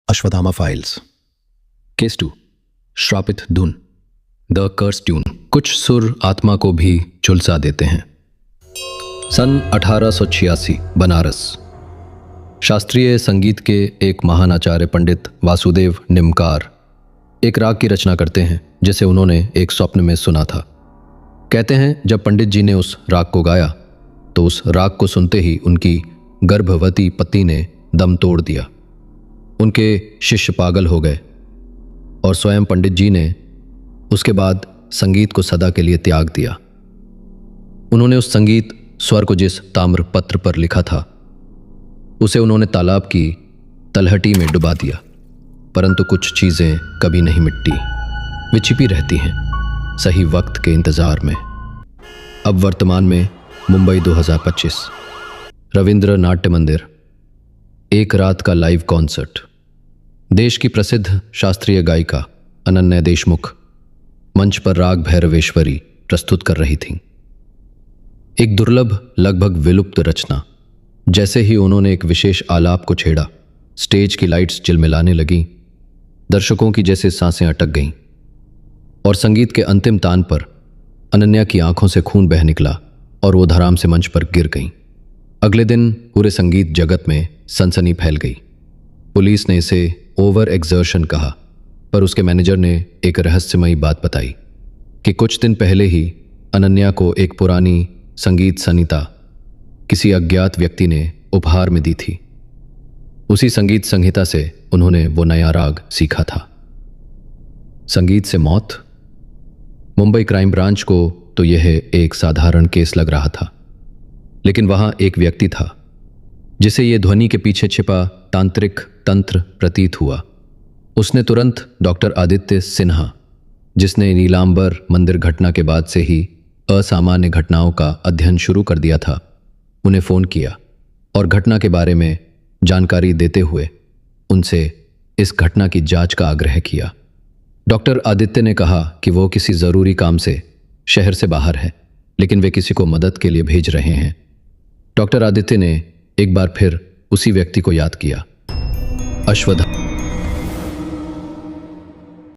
Ashwatthama files. Case 2, श्रापित धुन, the curse tune. कुछ सुर आत्मा को भी झुलसा देते हैं। सन 1886, बनारस। शास्त्रीय संगीत के एक महान आचार्य पंडित वासुदेव निमकार एक राग की रचना करते हैं जिसे उन्होंने एक स्वप्न में सुना था। कहते हैं जब पंडित जी ने उस राग को गाया तो उस राग को सुनते ही उनकी गर्भवती पत्नी ने दम तोड़ दिया। उनके शिष्य पागल हो गए और स्वयं पंडित जी ने उसके बाद संगीत को सदा के लिए त्याग दिया। उन्होंने उस संगीत स्वर को जिस ताम्र पत्र पर लिखा था उसे उन्होंने तालाब की तलहटी में डुबा दिया। परंतु कुछ चीज़ें कभी नहीं मिटती, वे छिपी रहती हैं सही वक्त के इंतज़ार में। अब वर्तमान में मुंबई 2025, रविंद्र नाट्य मंदिर, एक रात का लाइव कॉन्सर्ट। देश की प्रसिद्ध शास्त्रीय गायिका अनन्या देशमुख मंच पर राग भैरवेश्वरी प्रस्तुत कर रही थीं। एक दुर्लभ, लगभग विलुप्त रचना। जैसे ही उन्होंने एक विशेष आलाप को छेड़ा, स्टेज की लाइट्स चिलमिलाने लगीं, दर्शकों की जैसे सांसें अटक गईं और संगीत के अंतिम तान पर अनन्या की आंखों से खून बह निकला और वो धड़ाम से मंच पर गिर गईं। अगले दिन पूरे संगीत जगत में सनसनी फैल गई। पुलिस ने इसे ओवर एक्सर्शन कहा, पर उसके मैनेजर ने एक रहस्यमयी बात बताई कि कुछ दिन पहले ही अनन्या को एक पुरानी संगीत संहिता किसी अज्ञात व्यक्ति ने उपहार में दी थी। उसी संगीत संहिता से उन्होंने वो नया राग सीखा था। संगीत से मौत। मुंबई क्राइम ब्रांच को तो यह एक साधारण केस लग रहा था, लेकिन वहां एक व्यक्ति था जिसे ये ध्वनि के पीछे छिपा तांत्रिक तंत्र प्रतीत हुआ। उसने तुरंत डॉक्टर आदित्य सिन्हा, जिसने नीलांबर मंदिर घटना के बाद से ही असामान्य घटनाओं का अध्ययन शुरू कर दिया था, उन्हें फ़ोन किया और घटना के बारे में जानकारी देते हुए उनसे इस घटना की जांच का आग्रह किया। डॉक्टर आदित्य ने कहा कि वो किसी ज़रूरी काम से शहर से बाहर है, लेकिन वे किसी को मदद के लिए भेज रहे हैं। डॉक्टर आदित्य ने एक बार फिर उसी व्यक्ति को याद किया, अश्वत्थामा।